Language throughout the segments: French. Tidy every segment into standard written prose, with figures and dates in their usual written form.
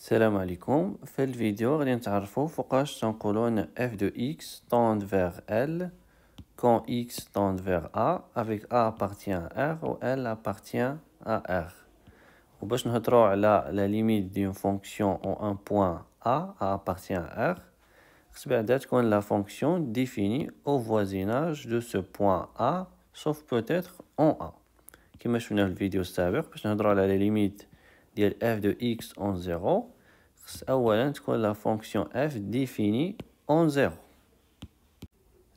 السلام عليكم. في الفيديو غادي نتعرفوا فوقاش تنقولوا ان f de x tend vers L quand x tend vers A avec A appartient à R ou L appartient à R. وباش نهضروا على la limite d'une fonction en un point A appartient à R خص بعدا تكون la fonction définie au voisinage de ce point A sauf peut-être en A. كما شفنا في الفيديو السابق باش نهضروا على la limite ديال f de x en 0 خص اولا تكون لا فونكسيون f définie en 0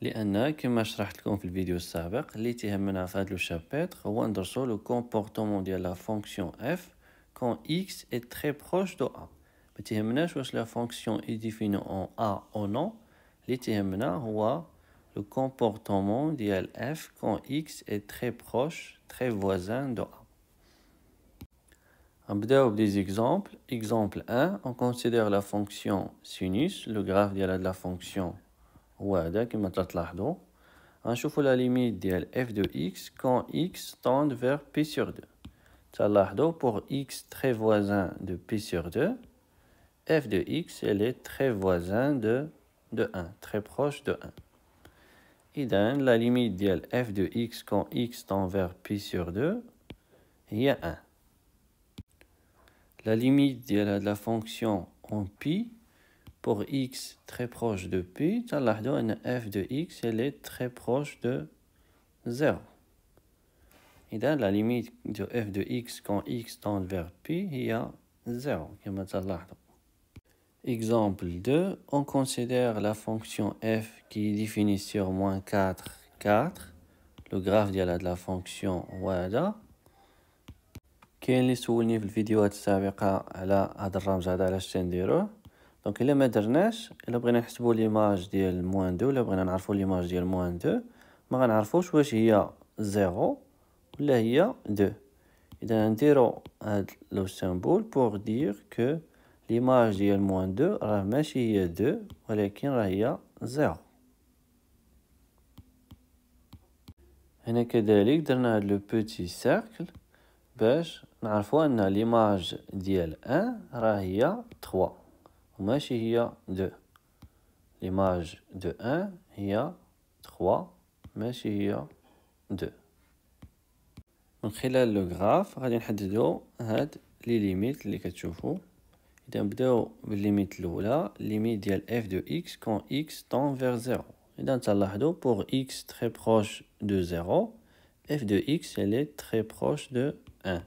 لان كما شرحت لكم في الفيديو السابق اللي تهمنا في هذا لو شابتر هو ندرسوا لو كومبورتمون ديال لا فونكسيون f quand x est très proche de a. ما تهمناش واش لا فونكسيون est définie en a ou non، اللي تهمنا هو le comportement ديال f quand x est très proche, très voisin de a. On va voir des exemples. Exemple 1, on considère la fonction sinus, le graphe de la fonction هذا كما تلاحظوا. غنشوفوا la limite ديال f de x quand x tend vers p sur 2. تلاحظوا pour x très voisin de p sur 2, f de x elle est très voisin de 1, très proche de 1. إذا la limite ديال f de x quand x tend vers p sur 2 هي 1. La limite de la fonction en pi pour x très proche de pi, f de x elle est très proche de 0. Et dans la limite de f de x quand x tend vers pi, il y a 0. Exemple 2, on considère la fonction f qui est définie sur moins 4, 4. Le graphe de la fonction voilà. كاين اللي سولني في الفيديوهات السابقه على هذا الرمز هذا علاش تنديروه. دونك الا ما درناش، الا بغينا نحسبوا ليماج ديال موان 2 ولا بغينا نعرفوا ليماج ديال موان 2 ما غنعرفوش واش هي 0 ولا هي 2. اذا نديرو هاد لو سيمبول بور دير كو ليماج ديال موان 2 راه ماشي هي 2 ولكن راه هي 0. هنا كذلك درنا هاد لو بوتي سيركل باش نعرفوا ان ليماج ديال 1 راه هي 3 وماشي هي 2. ليماج دو 1 هي 3 ماشي هي 2. من خلال لو غراف غادي نحددوا هاد لي ليميت اللي كتشوفوا. اذا نبداو بالليميت الاولى، ليميت ديال f de x quand x tend vers 0. اذا تلاحظوا pour x très proche de 0 f de x elle est très proche de 1.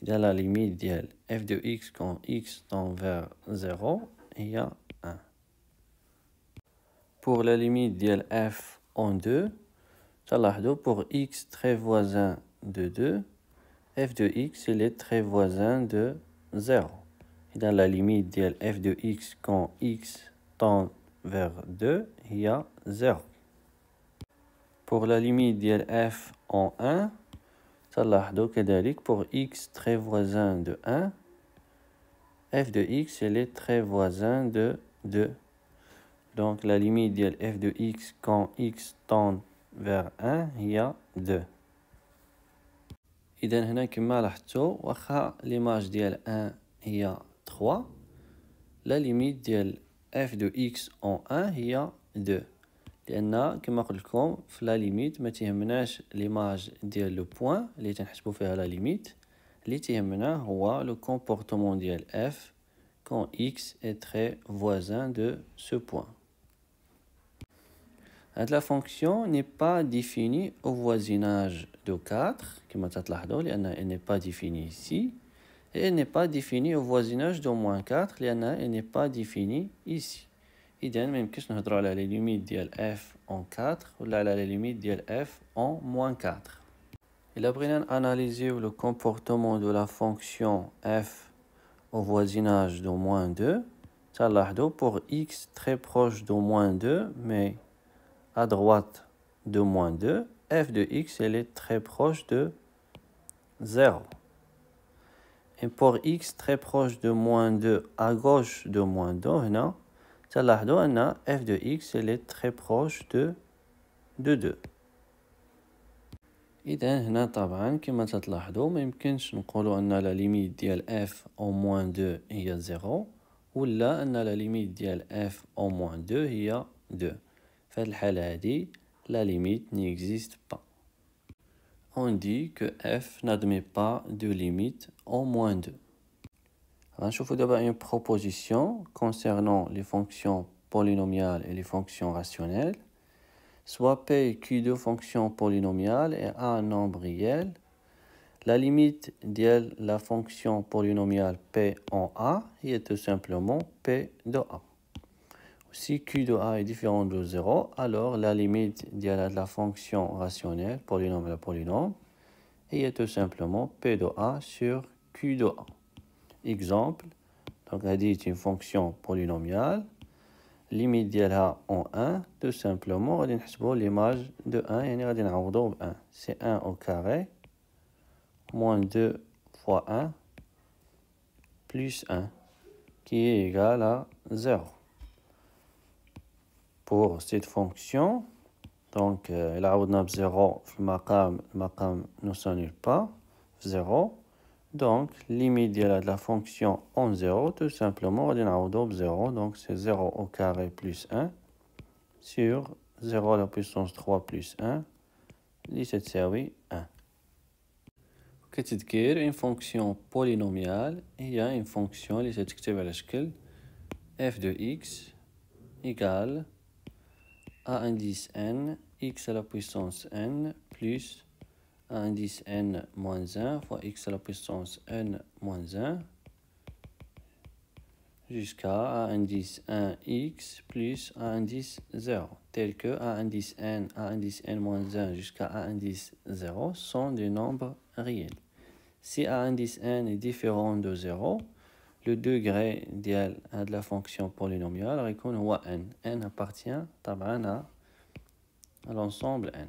إذا la limite ديال f de x quand x tend vers 0 هي 1. Pour la limite ديال f en 2 تلاحظوا pour x très voisin de 2 f de x elle est très voisin de 0. إذا la limite ديال f de x quand x tend vers 2 هي 0. Pour la limite ديال f en 1 تلاحظوا كذلك pour x très voisin de 1 f de x elle est très voisin de 2. Donc la limite de f de x quand x tend vers 1 هي 2. إذا هنا كما لاحظتوا واخا ليماج ديال 1 هي 3 la limite ديال f de x en 1 هي 2. لان كما قلت لكم في لا ليميت ما تهمناش ليماج ديال لو بوين اللي تنحسبوا فيها لا ليميت، اللي تهمنا هو لو كومبورتمون ديال f quand x est très voisin de ce point. La fonction n'est pas définie au voisinage de 4 كما تلاحظوا لان elle n'est pas définie ici et elle n'est pas définie au voisinage de moins 4 لان elle n'est pas définie ici. إذا ما يمكنش نهضروا على لي ليميت ديال f en 4 ولا على لي ليميت ديال f en moins 4. إلا بغينا ناناليزيو لو كومبورتمون دو لا فونكسيون f au voisinage de moins 2 تلاحظوا pour x très proche de moins 2 mais à droite de moins 2 f de x elle est très proche de 0. Et pour x très proche de moins 2 à gauche de moins 2 هنا تلاحظوا أن f de x elle est très proche de 2. إذا هنا طبعا كما تلاحظوا ما يمكنش نقولوا أن لا ليميت ديال f أو موان 2 هي 0 ولا أن لا ليميت ديال f أو موان 2 هي 2. في هذه الحالة هذه la limite n'existe pas. On dit que f n'admet pas de limite au moins 2. غنشوفوا دابا une proposition concernant les fonctions polynomiales et les fonctions rationnelles. Soit P et Q deux fonctions polynomiales et A un nombre réel. La limite de la fonction polynomiale P en A est tout simplement P de A. Si Q de A est différent de 0, alors la limite de la fonction rationnelle polynôme à polynôme est tout simplement P de A sur Q de A. Exemple, donc on dit une fonction polynomiale. Limite ديالها en 1 tout simplement غادي نحسبوا l'image de 1 يعني غادي نعوضوا ب 1 c'est 1 au carré moins 2 fois 1 plus 1 qui est égal à 0. Pour cette fonction donc إلا عوضنا ب 0 في المقام ne s'annule pas 0. Donc, limite de la fonction en 0, tout simplement, on a 0, donc c'est 0 au carré plus 1 sur 0 à la puissance 3 plus 1, c'est 1. كتذكر une fonction polynomiale, il y a une fonction اللي تتكتب على شكل f de x égale à indice n, x à la puissance n plus à indice n moins 1 fois x à la puissance n moins 1 jusqu'à indice 1x plus à indice 0, tel que à indice n moins 1 jusqu'à à indice 0 sont des nombres réels. Si à indice n est différent de 0, le degré de la fonction polynomiale est n. n appartient à l'ensemble n.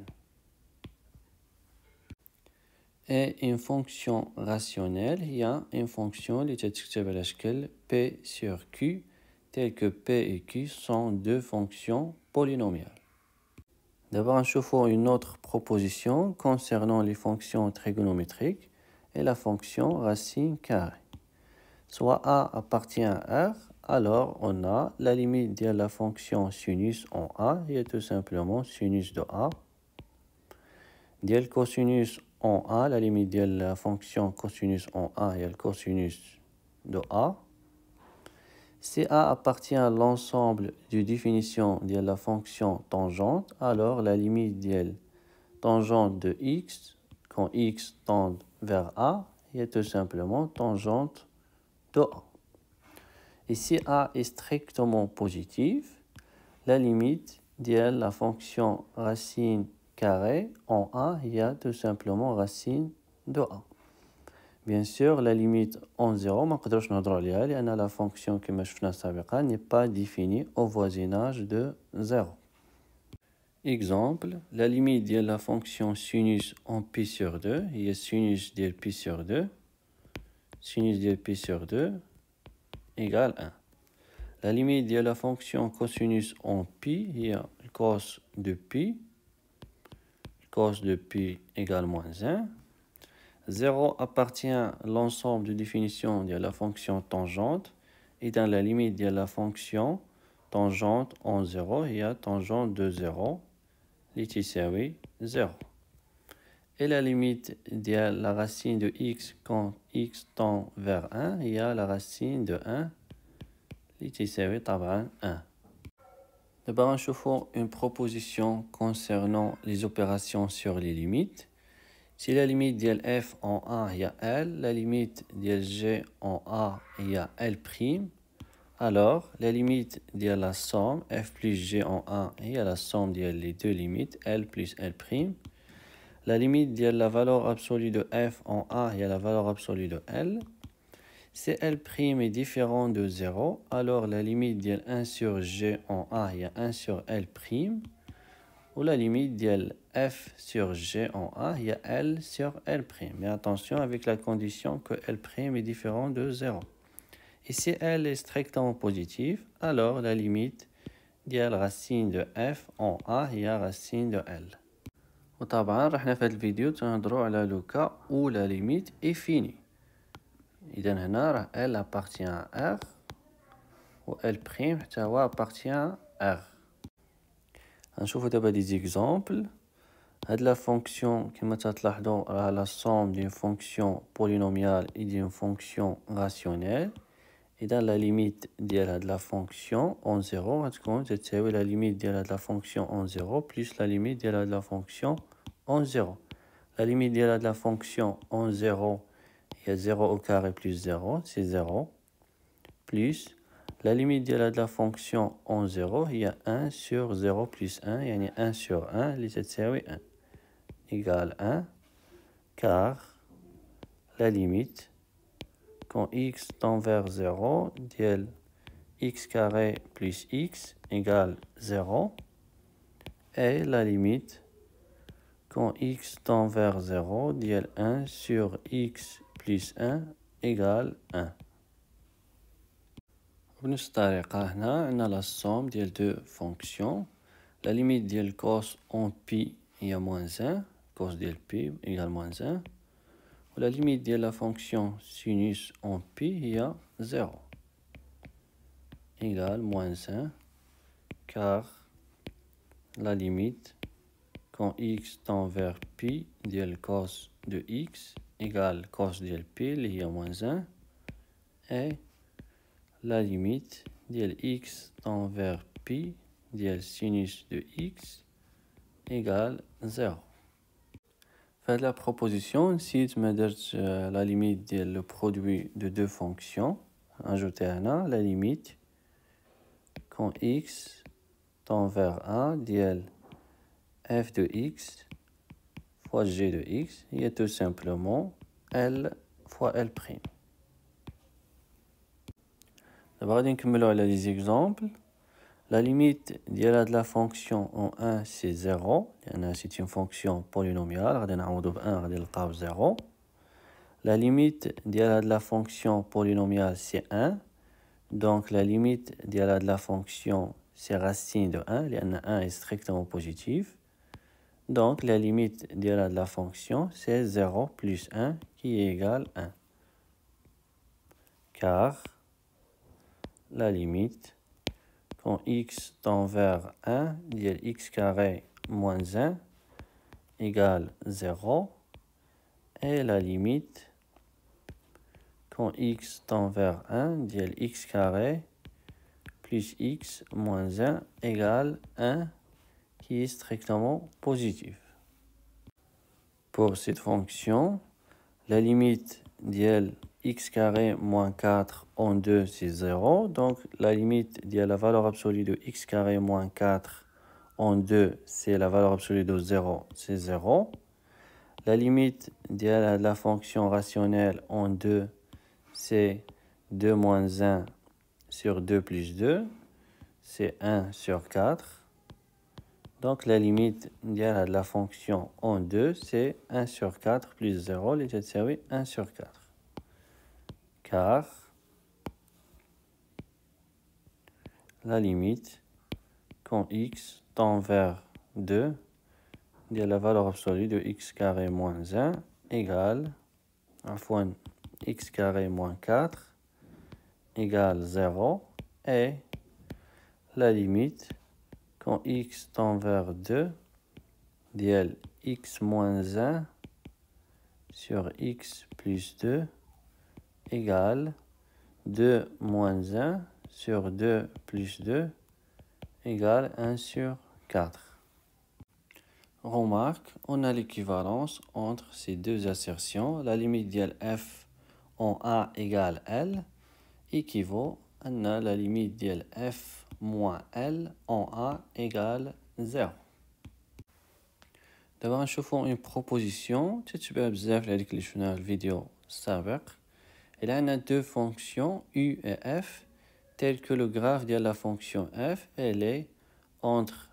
Et une fonction rationnelle, il y a une fonction qui est à la scale P sur Q, telle que P et Q sont deux fonctions polynomiales. D'abord, on une autre proposition concernant les fonctions trigonométriques et la fonction racine carrée. Soit A appartient à R, alors on a la limite de la fonction sinus en A, il y a tout simplement sinus de A. Dial cosinus en A, la limite de la fonction cosinus en A est le cosinus de A. Si A appartient à l'ensemble de définition de la fonction tangente, alors la limite de la tangente de x, quand x tend vers A, est tout simplement tangente de A. Et si A est strictement positif, la limite de la fonction racine carré en A, il y a tout simplement racine de A. Bien sûr, la limite en 0, ما نقدروش نهضروا عليها لأن la fonction كما شفنا سابقا n'est pas définie au voisinage de 0. Exemple, la limite de la fonction sinus en pi sur 2, il y a sinus de pi sur 2, sinus de pi sur 2 égale 1. La limite de la fonction cosinus en pi, il y a cos de pi, cos de pi égale moins 1. 0 appartient à l'ensemble de définition de la fonction tangente et dans la limite de la fonction tangente en 0, il y a tangente de 0, l'itisawi 0. Et la limite de la racine de x quand x tend vers 1, il y a la racine de 1, l'itisawi taban 1. D'abord, on choisit une proposition concernant les opérations sur les limites. Si la limite de f en A il y a L, la limite de G en A il y a L', alors la limite de la somme f plus G en A il y a la somme des deux limites L plus L'. La limite de la valeur absolue de f en A il y a la valeur absolue de L. Si L' est différent de 0, alors la limite de 1 sur G en A il y a 1 sur L'. Ou la limite de f sur g en A, il y a L sur L'. Mais attention avec la condition que L' est différent de 0. Et si L est strictement positif, alors la limite de la racine de f en A, il y a racine de L. وطبعا رحنا في هذا الفيديو تنهضروا على لو كا او لا ليميت اي فيني. اذا هنا راه ال ابارتيان ار و ال بريم حتى هو ابارتيان ار. غنشوفوا دابا دي زيكزامبل. هاد لا فونكسيون كما تلاحظوا راه لا سوم دين فونكسيون بولينوميال اي دين فونكسيون راسيونيل. إذا لا ليميت ديال هاد لا فونكسيون اون زيرو غتكون تساوي لا ليميت ديال هاد لا فونكسيون اون زيرو بلس لا ليميت ديال هاد لا فونكسيون اون زيرو. لا ليميت ديال هاد لا فونكسيون اون زيرو هي زيرو او كاري بلس زيرو سي زيرو بلس لا ليميت ديال هاد لا فونكسيون اون زيرو هي 1 sur 0 plus 1 يعني 1 sur 1 اللي تتساوي 1 égale 1 car la limite quand x tend vers 0 ديال x carré plus x égale 0 et la limite quand x tend vers 0 ديال 1 sur x plus 1 égale 1. بنفس الطريقة هنا عندنا لا somme ديال دو فونكسيون. لا ليميت ديال cos en pi هي moins 1 cos ديال pi égale moins 1 و لا ليميت ديال لا فونكسيون sinus en pi هي 0 égale moins 1 car la limite quand x tend vers pi ديال cos de x égale cos ديال pi اللي هي moins 1 et la limite ديال x tend vers pi ديال sinus de x égale 0. فهاد la proposition نسيت ما درت la limite ديال le produit de deux fonctions. Ajouter هنا la limite quand x tend vers 1 ديال f de x fois g de x هي tout simplement L fois L prime. دابا غادي نكملو على لي زيكزامبل. La limite ديال هاد لا فونكسيون en 1 c'est 0 لأنها c'est une fonction polynomiale غادي نعوضو ب 1 غادي نلقاو 0. La limite ديال هاد لا فونكسيون polynomiale c'est 1 donc la limite ديال هاد لا فونكسيون c'est racine de 1 لأن 1 est strictement positif. Donc la limite de la fonction c'est 0 plus 1 qui est égal à 1. Car la limite quand x tend vers 1 ديال x carré moins 1 égale 0 et la limite quand x tend vers 1 ديال x carré plus x moins 1 égale 1 qui est strictement positif. Pour cette fonction, la limite de x carré moins 4 en 2 c'est 0. Donc la limite de la valeur absolue de x carré moins 4 en 2 c'est la valeur absolue de 0, c'est 0. La limite de la fonction rationnelle en 2 c'est 2 moins 1 sur 2 plus 2, c'est 1 sur 4. Donc la limite de la fonction en 2 c'est 1 sur 4 plus 0 qui est 1 sur 4. Car la limite quand x tend vers 2 de la valeur absolue de x carré moins 1 égale x carré moins 4 égale 0 et la limite quand x tend vers 2 ديال x moins 1 sur x plus 2 égale 2 moins 1 sur 2 plus 2 égale 1 sur 4. Remarque, on a l'équivalence entre ces deux assertions. La limite de f en a égale L équivaut à la limite de f moins L en a égale 0. دابا غنشوفو une proposition تتبع بزاف لهاديك اللي شفناها في الفيديو السابق. Il y a deux fonctions u et f telles que le graphe de la fonction f elle est entre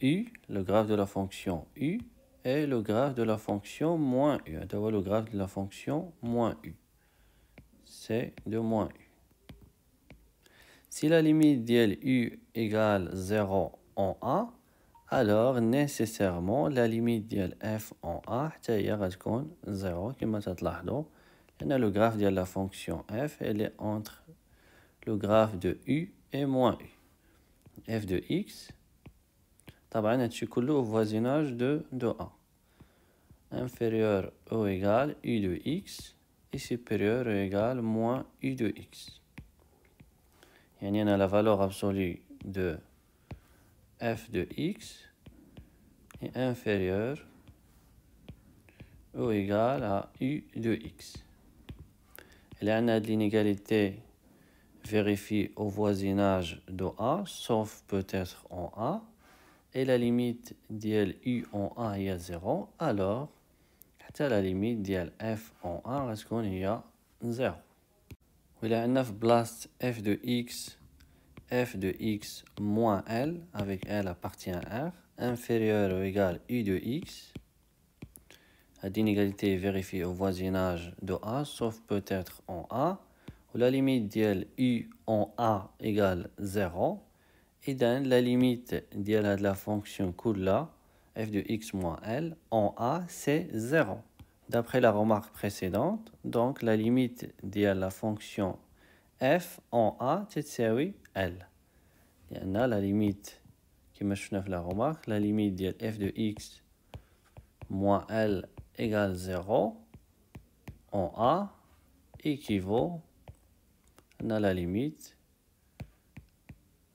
u, le graphe de la fonction u, et le graphe de la fonction moins u. D'abord le graphe de la fonction moins u. C'est de moins u. Si la limite de u égale 0 en a, alors nécessairement la limite de f en a va être 0 comme vous تلاحظوا لأن le graphe de la fonction f elle est entre le graphe de u et moins u. f de x طبعا هادشي كله au voisinage de a inférieur ou égal u de x et supérieur ou égal moins u de x. يعني أنا la valeur absolue de f de x est inférieure ou égale à u de x. Et là, on a l'inégalité vérifiée au voisinage de a, sauf peut-être en a. Et la limite de u en a est 0, alors la limite de f en a reste qu'on y a 0. Et là, on a place f de x moins l, avec l appartient à r, inférieur ou égal u de x. L'inégalité est vérifiée au voisinage de a, sauf peut-être en a, où la limite de u en a égale 0, et donc la limite de la fonction kulla, f de x moins l, en a, c'est 0. D'après la remarque précédente, donc la limite de la fonction f en a, c'est l. Et on a la limite, qui me fait la remarque, la limite de f de x moins l égale 0 en a équivaut à la limite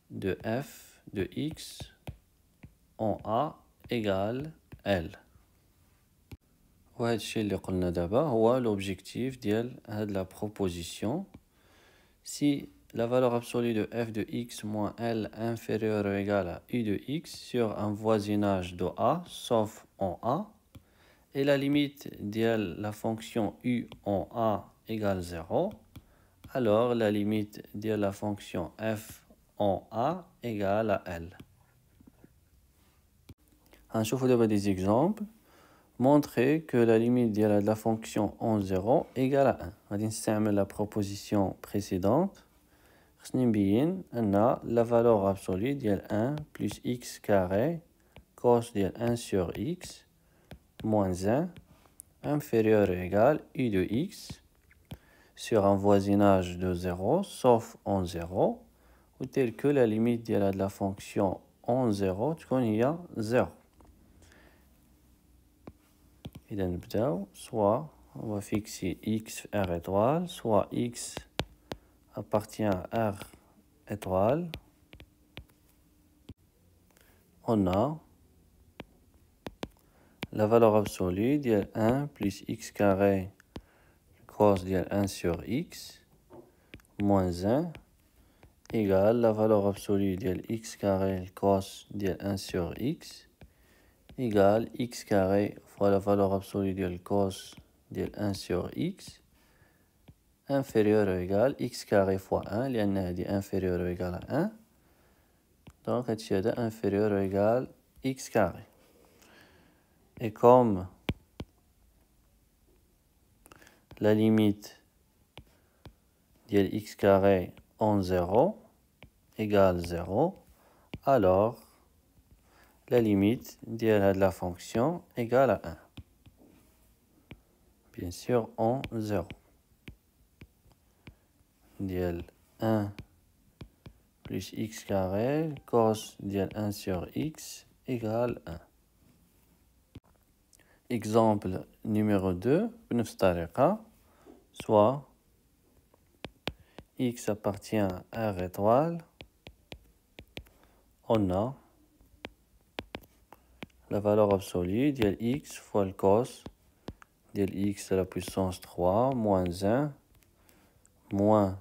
de f de x en a égale l. وهذا الشيء اللي قلنا دابا هو l'objectif ديال هاد la proposition. Si la valeur absolue de f de x moins l inférieure ou égale à u de x sur un voisinage de a sauf en a, et la limite de la fonction u en a égale 0, alors la limite de la fonction f en a égale à l. On va des exemples. Montrer que la limite de la fonction en 0 égale à 1. On va utiliser la proposition précédente. On a la valeur absolue de 1 plus x carré cos de 1 sur x moins 1 inférieur ou égal u de x sur un voisinage de 0 sauf en 0 ou tel que la limite de la fonction en 0 il y a 0. Et donc, soit on va fixer x r étoile, soit x appartient à r étoile. On a la valeur absolue de 1 plus x carré cos de 1 sur x moins 1 égale la valeur absolue de x carré cos de 1 sur x égale x carré fois la valeur absolue de cos de 1 sur x inférieur ou égal x carré fois 1 لأن هذه inférieur ou égal à 1 donc هادشي هذا inférieur ou égal x carré. Et comme la limite de x carré en 0 égale 0, alors la limite de la fonction égale à 1. Bien sûr, en 0. De 1 plus x carré cos de 1 sur x égale 1. Exemple numéro 2, بنفس الطريقة, soit x appartient à r étoile, on a la valeur absolue de x fois le cos de x à la puissance 3 moins 1 moins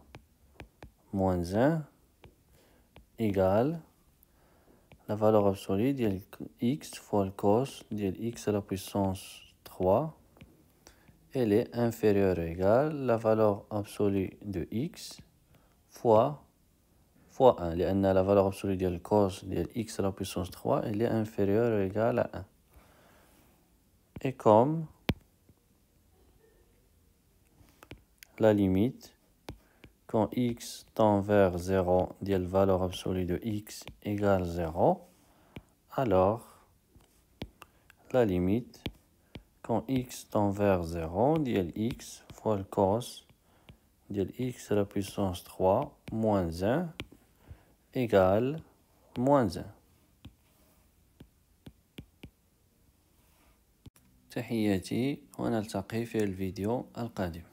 1 égale la valeur absolue de x fois le cos de x à la puissance 3, elle est inférieure ou égale la valeur absolue de x fois 1. لأن la valeur absolue de cos de x à la puissance 3, elle est inférieure ou égale à 1. Et comme la limite, quand x tend vers 0, de la valeur absolue de x égale 0, alors la limite quand x tend vers 0 ديال x fois le cos ديال x à la puissance 3 moins 1 égale moins 1. تحياتي ونلتقي في الفيديو القادم.